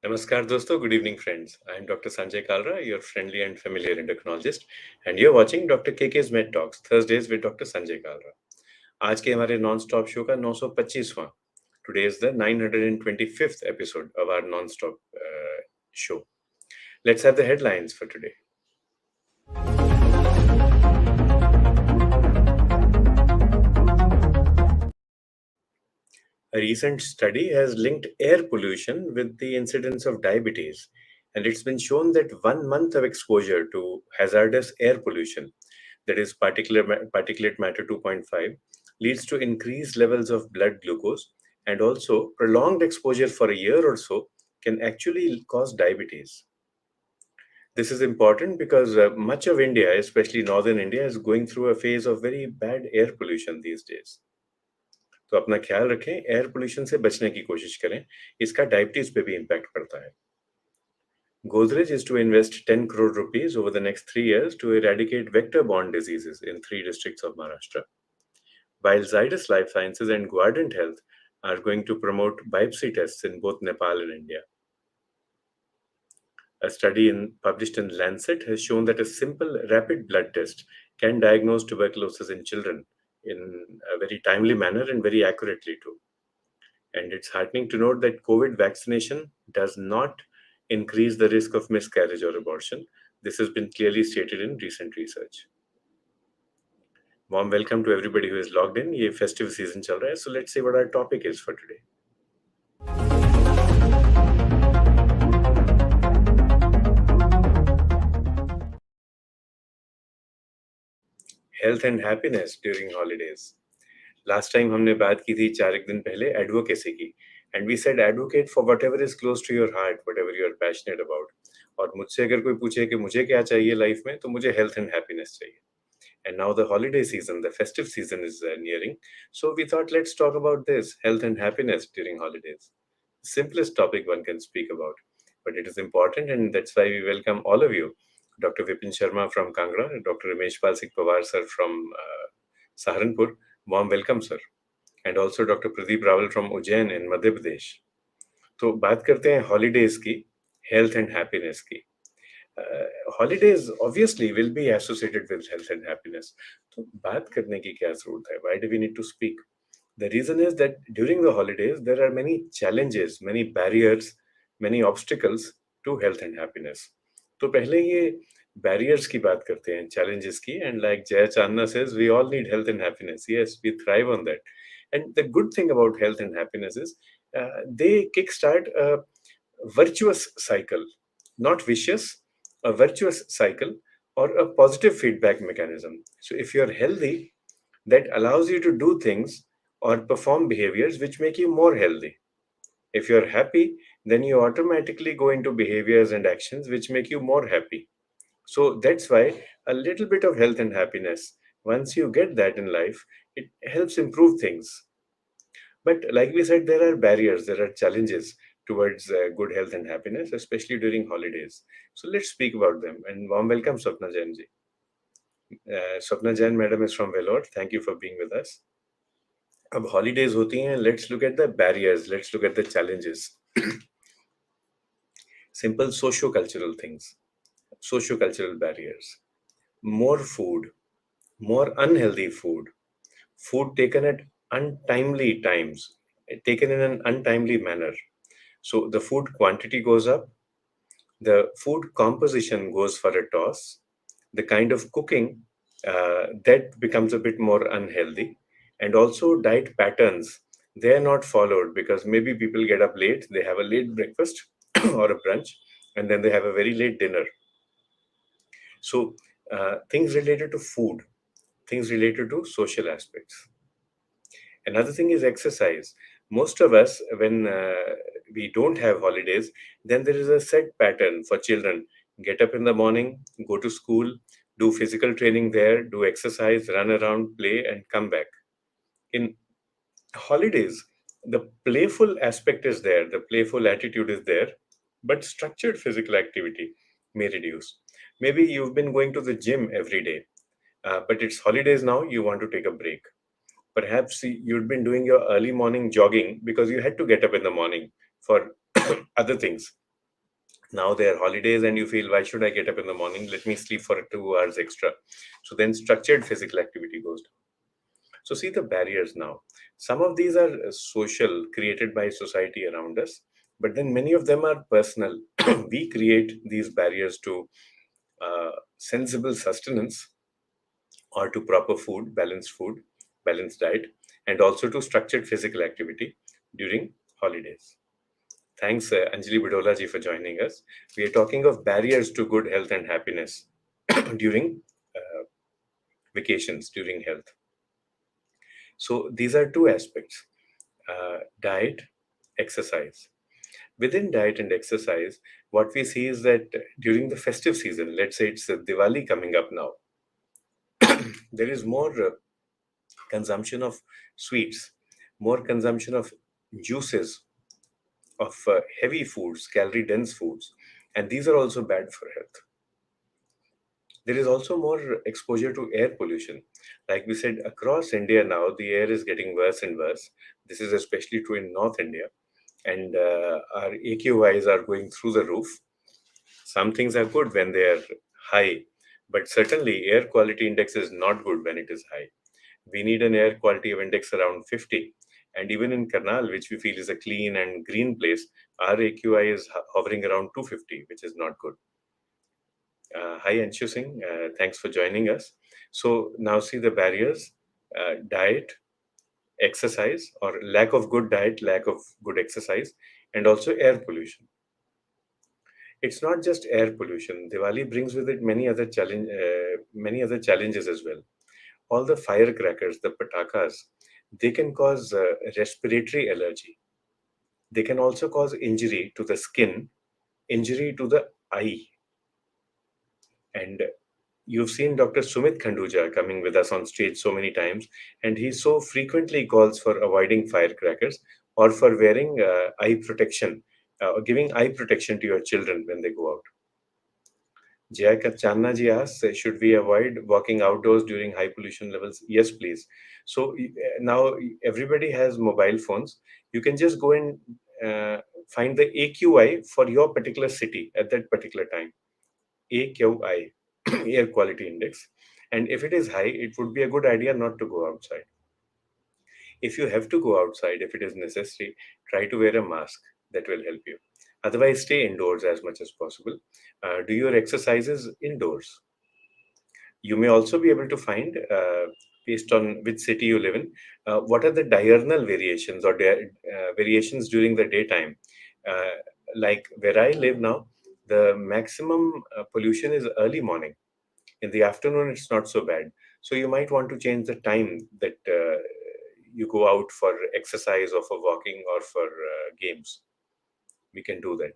Namaskar dosto, good evening friends. I am Dr. Sanjay Kalra, your friendly and familiar endocrinologist, and you're watching Dr. KK's Med Talks, Thursdays with Dr. Sanjay Kalra. आज के हमारे non stop show का 925वां. Today is the 925th episode of our non-stop show. Let's have the headlines for today. A recent study has linked air pollution with the incidence of diabetes, and it's been shown that 1 month of exposure to hazardous air pollution, that is particulate matter 2.5, leads to increased levels of blood glucose, and also prolonged exposure for a year or so can actually cause diabetes. This is important because much of India, especially northern India, is going through a phase of very bad air pollution these days. तो अपना ख्याल रखें, air pollution से बचने की कोशिश करें, इसका डायबिटीज पे भी इम्पैक्ट पड़ता है. Godrej is to invest 10 crore rupees over the next 3 years to eradicate vector-borne diseases in 3 districts of Maharashtra. While Zydus Life Sciences and Guardant Health are going to promote biopsy tests in both Nepal and India. A study published in Lancet has shown that a simple rapid blood test can diagnose tuberculosis in children in a very timely manner and very accurately too. And it's heartening to note that COVID vaccination does not increase the risk of miscarriage or abortion. This has been clearly stated in recent research. Warm welcome to everybody who is logged in. ये festive season चल रहा है, so let's see what our topic is for today. Health and happiness during holidays. Last time हमने बात की थी 4 दिन पहले advocacy की, and we said advocate for whatever is close to your heart, whatever you are passionate about. और मुझसे अगर कोई पूछे कि मुझे क्या चाहिए लाइफ में, तो मुझे health and happiness चाहिए. And now the holiday season, the festive season is nearing. So we thought, let's talk about this, health and happiness during holidays. Simplest topic one can speak about, but it is important, and that's why we welcome all of you. Dr. Vipin Sharma from Kangra, Dr. Ramesh Singh Pawar sir from Saharanpur. Warm welcome, sir. And also Dr. Pradeep Rawal from Ujjain in Madhya Pradesh. तो बात करते हैं holidays की, health and happiness की. Holidays obviously will be associated with health and happiness. तो बात करने की क्या जरूरत है? Why do we need to speak? The reason is that during the holidays there are many challenges, many barriers, many obstacles to health and happiness. तो पहले ये barriers की बात करते हैं, challenges की, and like Jaya Chandna says, we all need health and happiness. Yes, we thrive on that. And the good thing about health and happiness is they kickstart a virtuous cycle, not vicious, a virtuous cycle or a positive feedback mechanism. So if you're healthy, that allows you to do things or perform behaviors which make you more healthy. If you're happy, then you automatically go into behaviors and actions which make you more happy. So that's why a little bit of health and happiness, once you get that in life, it helps improve things. But like we said, there are barriers, there are challenges towards good health and happiness, especially during holidays. So let's speak about them. And warm welcome, Swapna Jain ji. Swapna Jain madam is from Vellore. Thank you for being with us. अब holidays होती हैं, let's look at the barriers, let's look at the challenges. Simple socio-cultural things, socio-cultural barriers. More food, more unhealthy food, food taken at untimely times, taken in an untimely manner. So the food quantity goes up, the food composition goes for a toss, the kind of cooking that becomes a bit more unhealthy, and also diet patterns, they are not followed because maybe people get up late, they have a late breakfast or a brunch, and then they have a very late dinner. So things related to food, things related to social aspects. Another thing is exercise. Most of us, when we don't have holidays, then there is a set pattern for children. Get up in the morning, go to school, do physical training there, do exercise, run around, play, and come back. In holidays, the playful aspect is there, the playful attitude is there, but structured physical activity may reduce. Maybe you've been going to the gym every day, but it's holidays now, you want to take a break. Perhaps you'd been doing your early morning jogging because you had to get up in the morning for other things. Now they are holidays, and you feel, why should I get up in the morning? Let me sleep for 2 hours extra. So then structured physical activity goes down. So see the barriers now. Some of these are social, created by society around us, but then many of them are personal. We create these barriers to sensible sustenance, or to proper food, balanced diet, and also to structured physical activity during holidays. Thanks, Anjali Bidola ji, for joining us. We are talking of barriers to good health and happiness during vacations, during health. So these are two aspects: diet, exercise. Within diet and exercise, what we see is that during the festive season, let's say it's Diwali coming up now, there is more consumption of sweets, more consumption of juices, of heavy foods, calorie dense foods, and these are also bad for health. There is also more exposure to air pollution. Like we said, across India now, the air is getting worse and worse. This is especially true in North India, and our AQIs are going through the roof. Some things are good when they are high, but certainly air quality index is not good when it is high. We need an air quality of index around 50. And even in Karnal, which we feel is a clean and green place, our AQI is hovering around 250, which is not good. Hi, Anshu Singh. Thanks for joining us. So now see the barriers: diet, exercise, or lack of good diet, lack of good exercise, and also air pollution. It's not just air pollution. Diwali brings with it many other challenges as well. All the firecrackers, the patakas, they can cause respiratory allergy. They can also cause injury to the skin, injury to the eye. And you've seen Dr. Sumit Khanduja coming with us on stage so many times, and he so frequently calls for avoiding firecrackers or for wearing eye protection, giving eye protection to your children when they go out. Jaya Channa ji asks, should we avoid walking outdoors during high pollution levels? Yes, please. So now everybody has mobile phones. You can just go and find the AQI for your particular city at that particular time. AQI, air quality index. And if it is high, it would be a good idea not to go outside. If you have to go outside, if it is necessary, try to wear a mask. That will help you. Otherwise, stay indoors as much as possible. Do your exercises indoors. You may also be able to find, based on which city you live in, what are the diurnal variations or variations during the daytime. Uh, like where I live now, the maximum pollution is early morning. In the afternoon, it's not so bad. So you might want to change the time that you go out for exercise or for walking or for games. We can do that.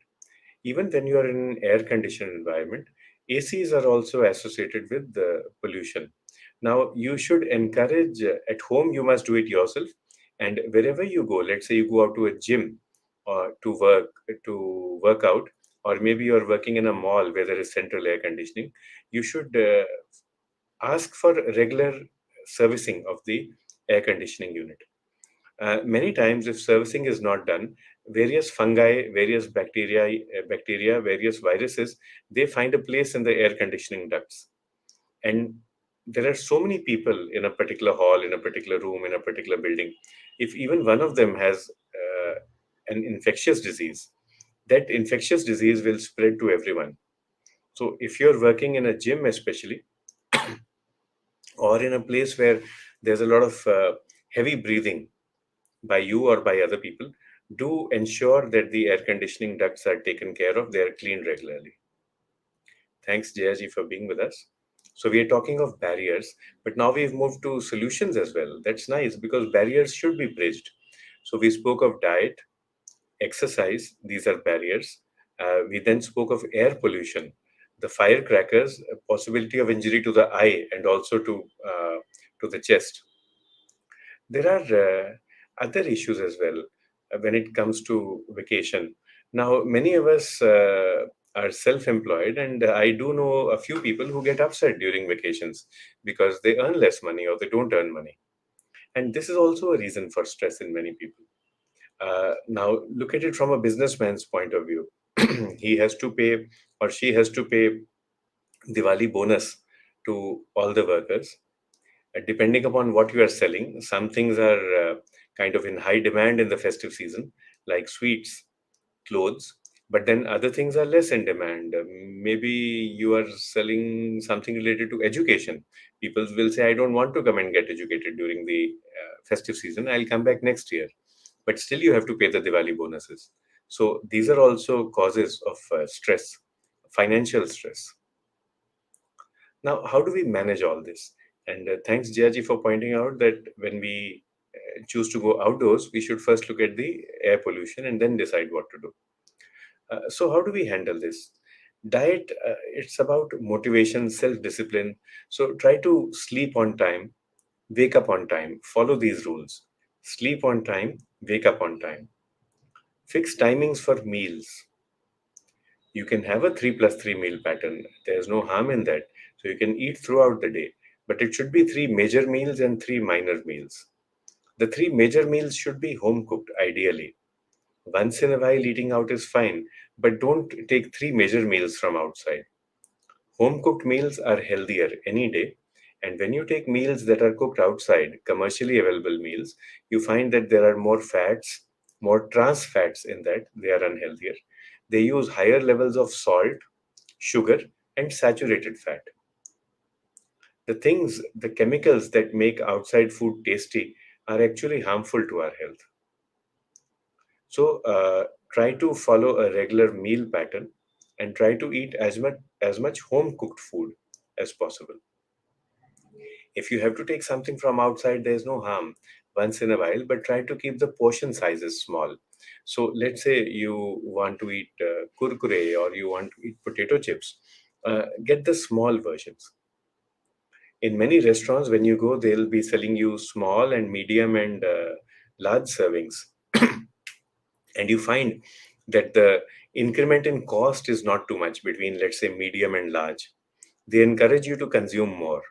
Even when you are in an air conditioned environment, ACs are also associated with the pollution. Now, you should encourage, at home, you must do it yourself. And wherever you go, let's say you go out to a gym or to work out, or maybe you're working in a mall where there is central air conditioning, you should ask for regular servicing of the air conditioning unit. Many times, if servicing is not done, various fungi, various various viruses, they find a place in the air conditioning ducts. And there are so many people in a particular hall, in a particular room, in a particular building. If even one of them has an infectious disease, that infectious disease will spread to everyone. So if you're working in a gym, especially, or in a place where there's a lot of heavy breathing by you or by other people, do ensure that the air conditioning ducts are taken care of, they are cleaned regularly. Thanks, Jayaji, for being with us. So we are talking of barriers, but now we've moved to solutions as well. That's nice because barriers should be bridged. So we spoke of diet, exercise, these are barriers. We then spoke of air pollution, the firecrackers, a possibility of injury to the eye and also to the chest. There are other issues as well when it comes to vacation. Now, many of us are self employed, and I do know a few people who get upset during vacations because they earn less money or they don't earn money. And this is also a reason for stress in many people. Now, look at it from a businessman's point of view. he has to pay or she has to pay Diwali bonus to all the workers. Depending upon what you are selling, some things are kind of in high demand in the festive season, like sweets, clothes, but then other things are less in demand. Maybe you are selling something related to education. People will say, I don't want to come and get educated during the festive season. I'll come back next year. But still, you have to pay the Diwali bonuses. So these are also causes of stress, financial stress. Now, how do we manage all this? And thanks, Jiaji, for pointing out that when we choose to go outdoors, we should first look at the air pollution and then decide what to do. So, how do we handle this? Diet, it's about motivation, self discipline. So, try to sleep on time, wake up on time, follow these rules. Sleep on time, wake up on time. Fix timings for meals. You can have a 3 plus 3 meal pattern. There's no harm in that. So, you can eat throughout the day, but it should be three major meals and three minor meals. The three major meals should be home cooked, ideally. Once in a while, eating out is fine, but don't take three major meals from outside. Home cooked meals are healthier any day. And when you take meals that are cooked outside, commercially available meals, you find that there are more fats, more trans fats in that. They are unhealthier. They use higher levels of salt, sugar, and saturated fat. The things, the chemicals that make outside food tasty are actually harmful to our health. So try to follow a regular meal pattern and try to eat as much home cooked food as possible. If you have to take something from outside, there's no harm once in a while, but try to keep the portion sizes small. So let's say you want to eat kurkure or you want to eat potato chips, get the small versions. In many restaurants, when you go, they'll be selling you small and medium and large servings, and you find that the increment in cost is not too much between, let's say, medium and large. They encourage you to consume more,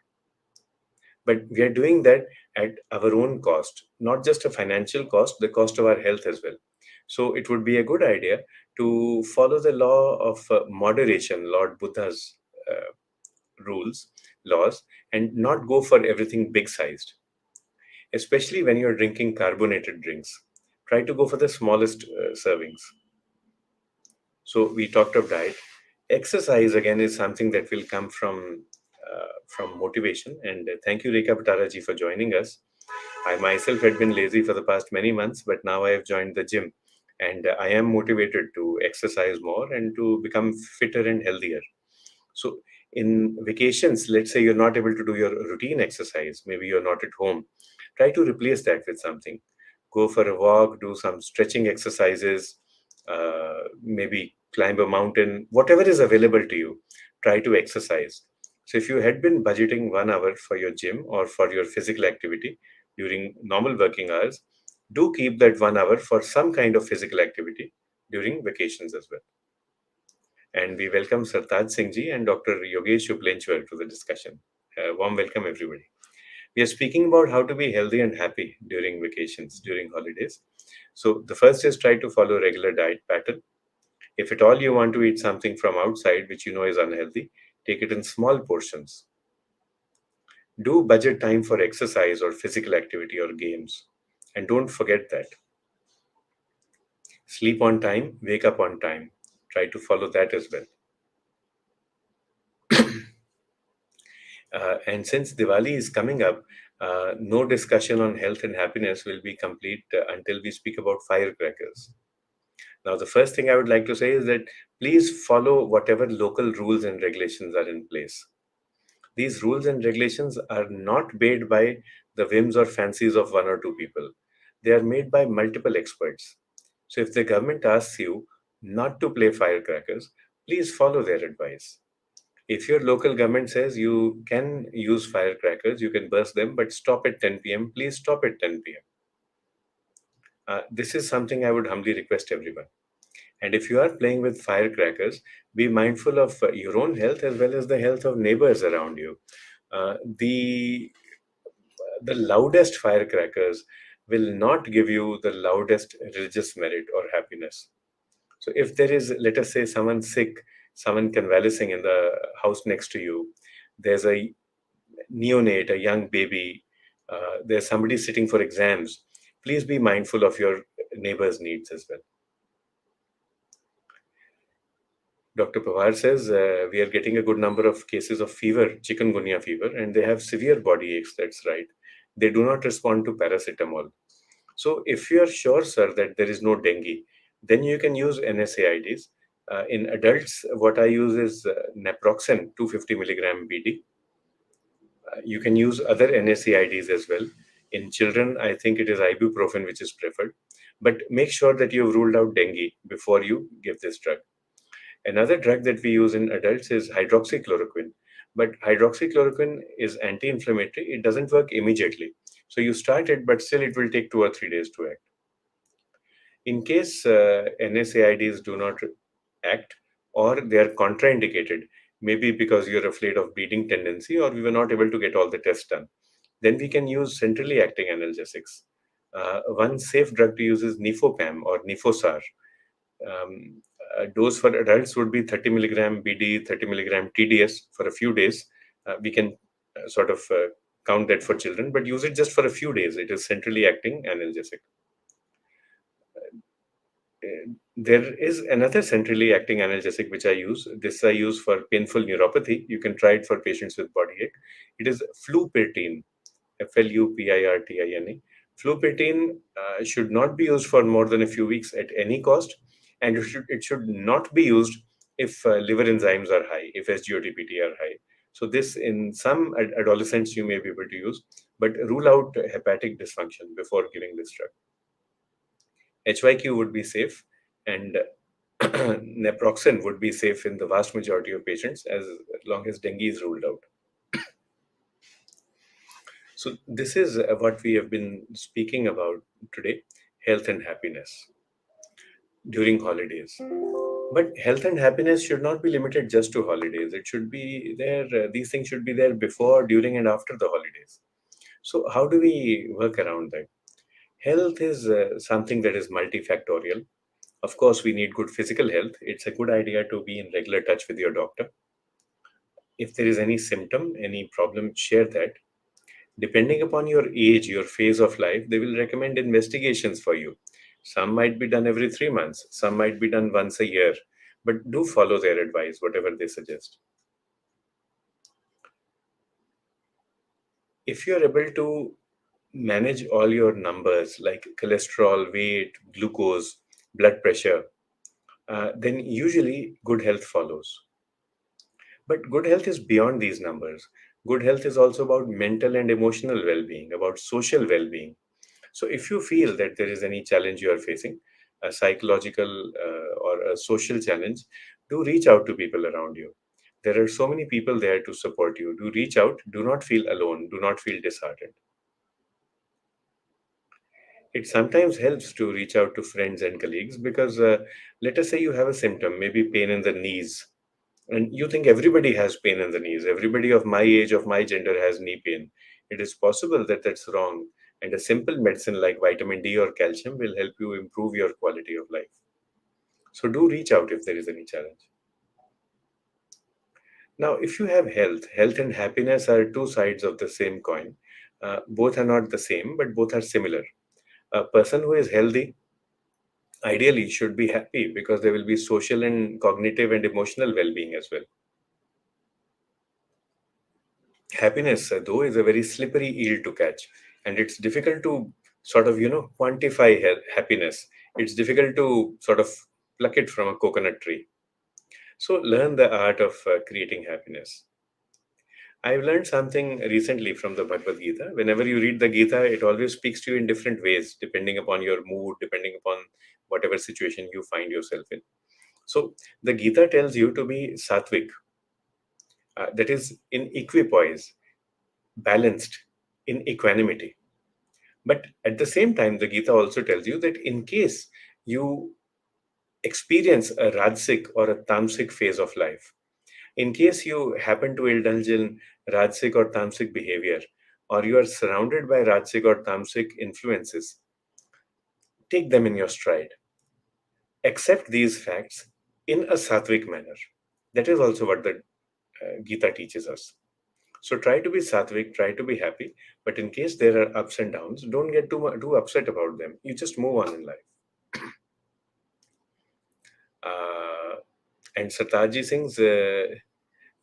but we are doing that at our own cost, not just a financial cost, the cost of our health as well. So it would be a good idea to follow the law of moderation, Lord Buddha's rules, laws, and not go for everything big sized, especially when you're drinking carbonated drinks. Try to go for the smallest servings. So we talked of diet. Exercise again is something that will come from motivation. And thank you, Rekha Pataraji, for joining us. I myself had been lazy for the past many months, but now I have joined the gym, and I am motivated to exercise more and to become fitter and healthier. So in vacations, let's say you're not able to do your routine exercise, maybe you're not at home, try to replace that with something. Go for a walk, do some stretching exercises, maybe climb a mountain, whatever is available to you, try to exercise. So if you had been budgeting 1 hour for your gym or for your physical activity during normal working hours, do keep that 1 hour for some kind of physical activity during vacations as well. And we welcome Sartaj Singh ji and Dr. Yogesh Shuklenchwar to the discussion. Warm welcome, everybody. We are speaking about how to be healthy and happy during vacations, during holidays. So the first is try to follow regular diet pattern. If at all you want to eat something from outside which you know is unhealthy, take it in small portions. Do budget time for exercise or physical activity or games. And don't forget that. Sleep on time, wake up on time. Try to follow that as well. And since Diwali is coming up, no discussion on health and happiness will be complete until we speak about firecrackers. Now, the first thing I would like to say is that please follow whatever local rules and regulations are in place. These rules and regulations are not made by the whims or fancies of one or two people. They are made by multiple experts. So if the government asks you not to play firecrackers, please follow their advice. If your local government says you can use firecrackers, you can burst them, but stop at 10 p.m., please stop at 10 p.m. This is something I would humbly request everyone. And if you are playing with firecrackers, be mindful of your own health as well as the health of neighbors around you. The loudest firecrackers will not give you the loudest religious merit or happiness. So if there is, let us say, someone sick, someone convalescing in the house next to you, there's a neonate, a young baby, there's somebody sitting for exams, please be mindful of your neighbor's needs as well. Dr. Pawar says we are getting a good number of cases of fever, chikungunya fever, and they have severe body aches. That's right. They do not respond to paracetamol. So, if you are sure, sir, that there is no dengue, then you can use NSAIDs. In adults, what I use is naproxen 250 milligram BD. You can use other NSAIDs as well. In children, I think it is ibuprofen which is preferred. But make sure that you've ruled out dengue before you give this drug. Another drug that we use in adults is hydroxychloroquine. But hydroxychloroquine is anti inflammatory, it doesn't work immediately. So you start it, but still it will take 2 or 3 days to act. In case NSAIDs do not act or they are contraindicated, maybe because you're afraid of bleeding tendency or we were not able to get all the tests done, then we can use centrally acting analgesics. One safe drug to use is Nifopam or Nifosar. A dose for adults would be 30 milligram BD, 30 milligram TDS for a few days. We can sort of count that for children, but use it just for a few days. It is centrally acting analgesic. There is another centrally acting analgesic which I use. This I use for painful neuropathy. You can try it for patients with body ache. It is flupirtine, Flupirtine. Flupirtine should not be used for more than a few weeks at any cost, and it should not be used if liver enzymes are high, if SGOT-PT are high. So this, in some adolescents, you may be able to use, but rule out hepatic dysfunction before giving this drug. HYQ would be safe, and naproxen would be safe in the vast majority of patients as long as dengue is ruled out. So, this is what we have been speaking about today, health and happiness during holidays. But health and happiness should not be limited just to holidays. It should be there, these things should be there before, during, and after the holidays. So, how do we work around that? Health is something that is multifactorial. Of course, we need good physical health. It's a good idea to be in regular touch with your doctor. If there is any symptom, any problem, share that. Depending upon your age, your phase of life, they will recommend investigations for you. Some might be done every 3 months, some might be done once a year, but do follow their advice, whatever they suggest. If you're able to manage all your numbers like cholesterol, weight, glucose, blood pressure, then usually good health follows. But good health is beyond these numbers. Good health is also about mental and emotional well being, about social well being. So, if you feel that there is any challenge you are facing, a psychological or a social challenge, do reach out to people around you. There are so many people there to support you. Do reach out. Do not feel alone. Do not feel disheartened. It sometimes helps to reach out to friends and colleagues because let us say you have a symptom, maybe pain in the knees, and you think everybody has pain in the knees. Everybody of my age, of my gender has knee pain. It is possible that that's wrong. And a simple medicine like vitamin D or calcium will help you improve your quality of life. So do reach out if there is any challenge. Now, if you have health, health and happiness are two sides of the same coin. Both are not the same, but both are similar. A person who is healthy ideally should be happy because there will be social and cognitive and emotional well being as well. Happiness, though, is a very slippery eel to catch, and it's difficult to sort of, quantify happiness. It's difficult to sort of pluck it from a coconut tree. So, learn the art of creating happiness. I've learned something recently from the Bhagavad Gita. Whenever you read the Gita, it always speaks to you in different ways, depending upon your mood, depending upon whatever situation you find yourself in. So, the Gita tells you to be sattvic, that is, in equipoise, balanced, in equanimity. But at the same time, the Gita also tells you that in case you experience a Rajasic or a Tamasic phase of life, in case you happen to indulge in Rajasic or Tamasic behavior, or you are surrounded by Rajasic or Tamasic influences, take them in your stride. accept these facts in a sattvic manner. That is also what the Gita teaches us. So try to be sattvic, try to be happy, but in case there are ups and downs, don't get too upset about them. You just move on in life. And Sartaj ji Singh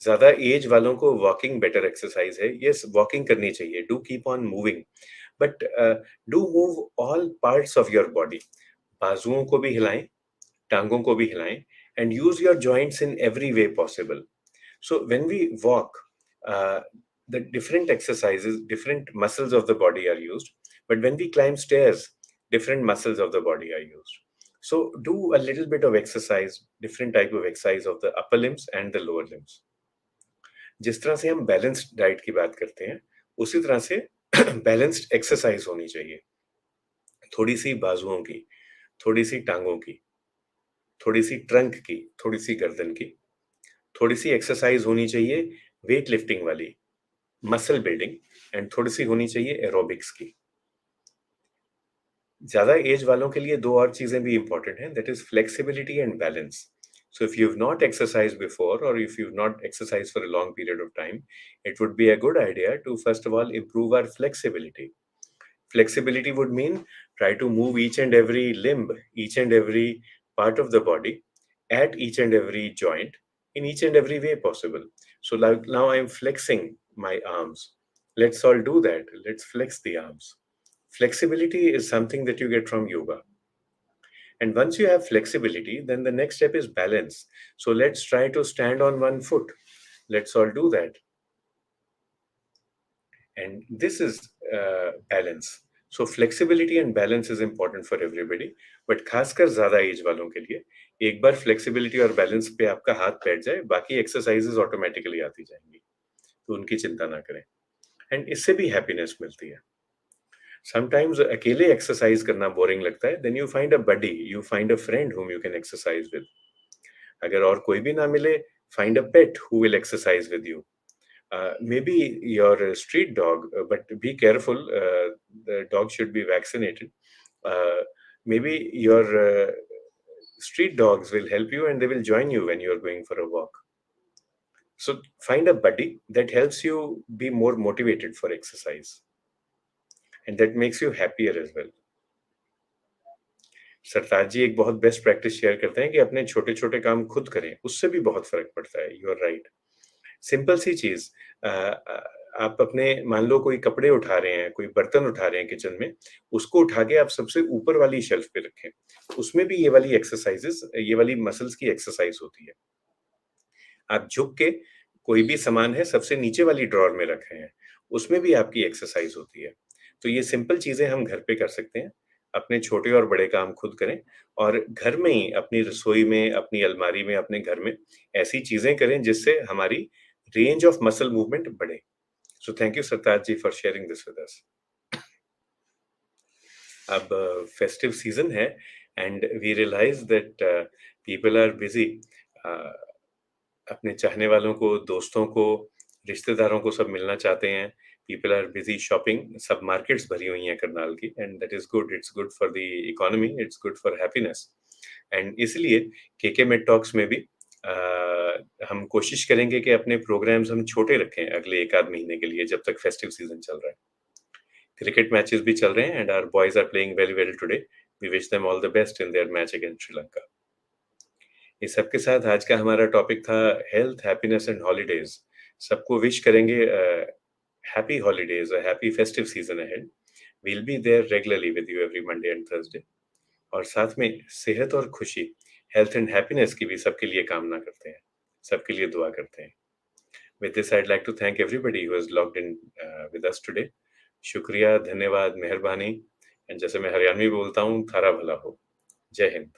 ज्यादा age वालों को walking better exercise है. Yes, walking करनी चाहिए. Do keep on moving, but do move all parts of your body. बाजुओं को भी हिलाएं, टांगों को भी हिलाएं, and use your joints in every way possible. So when we walk, the different exercises, different muscles of the body are used. But when we climb stairs, different muscles of the body are used. So do a little bit of exercise, different type of exercise of the upper limbs and the lower limbs. जिस तरह से हम balanced diet की बात करते हैं, उसी तरह से बैलेंस्ड एक्सरसाइज होनी चाहिए. थोड़ी सी बाजुओं की, थोड़ी सी टांगों की, थोड़ी सी ट्रंक की, थोड़ी सी गर्दन की. थोड़ी सी एक्सरसाइज होनी चाहिए वेट लिफ्टिंग वाली, मसल बिल्डिंग, एंड थोड़ी सी होनी चाहिए एरोबिक्स की. ज्यादा एज वालों के लिए दो और चीजें भी इंपॉर्टेंट हैं, that is flexibility and balance. So if you've not exercised before, or if you've not exercised for a long period of time, it would be a good idea to first of all improve our flexibility. Flexibility would mean try to move each and every limb, each and every part of the body, at each and every joint, in each and every way possible. So like now I'm flexing my arms. Let's all do that. Let's flex the arms. Flexibility is something that you get from yoga. And once you have flexibility, then the next step is balance. So let's try to stand on one foot. Let's all do that. And this is balance. So flexibility and balance is important for everybody. But खासकर ज़्यादा as वालों के लिए एक बार flexibility और balance पे आपका हाथ बैठ जाए, बाकी एक्सरसाइजेज ऑटोमेटिकली आती जाएंगी. तो उनकी चिंता ना करें. एंड इससे भी हैप्पीनेस मिलती है. समटाइम्स अकेले एक्सरसाइज करना बोरिंग लगता है. Then you find a buddy, you find a friend whom you can exercise with. अगर और कोई भी ना मिले, find a pet who will exercise with you. Maybe your street dog, but be careful. The dog should be vaccinated. Maybe your street dogs will help you and they will join you when you are going for a walk. So find a buddy that helps you be more motivated for exercise, and that makes you happier as well. सरताज जी एक बहुत best practice share करते हैं कि अपने छोटे छोटे काम खुद करें, उससे भी बहुत फर्क पड़ता है. You are right. सिंपल सी चीज, आप अपने मान लो कोई कपड़े उठा रहे हैं, कोई बर्तन उठा रहे हैं किचन में, उसको उठा के आप सबसे ऊपर वाली शेल्फ पे रखें. उसमें भी ये वाली एक्सरसाइजेस, ये वाली मसल्स की एक्सरसाइज होती है. आप झुक के कोई भी सामान है सबसे नीचे वाली ड्रॉर में रख रहे हैं, उसमें भी आपकी एक्सरसाइज होती है. तो ये सिंपल चीजें हम घर पे कर सकते हैं. अपने छोटे और बड़े काम खुद करें, और घर में ही अपनी रसोई में, अपनी अलमारी में, अपने घर में ऐसी चीजें करें जिससे हमारी रेंज ऑफ मसल मूवमेंट बढ़े. So thank you Sartaj ji for sharing this with us. अब फेस्टिव सीजन है and we realise that people are busy. अपने चाहने वालों को, दोस्तों को, रिश्तेदारों को सब मिलना चाहते हैं. People are busy shopping. सब मार्केट्स भरी हुई हैं करनाल की, and that is good. It's good for the economy, it's good for happiness. And इसलिए केके मेड टॉक्स में भी हम कोशिश करेंगे कि अपने प्रोग्राम्स हम छोटे रखें अगले एक आध महीने के लिए, जब तक फेस्टिव सीजन चल रहा है. क्रिकेट मैचेस भी चल रहे हैं and our boys are playing very well today. We wish them all the best in their match against Sri Lanka. इस सबके साथ आज का हमारा टॉपिक था हेल्थ, हैप्पीनेस एंड हॉलीडेज. सबको विश करेंगे happy holidays, a happy festive season ahead. We'll be there regularly with you every Monday and Thursday. और साथ में सेहत और खुशी, हेल्थ एंड हैप्पीनेस की भी सबके लिए कामना करते हैं, सबके लिए दुआ करते हैं. With this, I'd like to thank everybody who has logged in with us today. शुक्रिया, धन्यवाद, मेहरबानी. एंड जैसे मैं हरियाणवी बोलता हूँ, थारा भला हो. जय हिंद.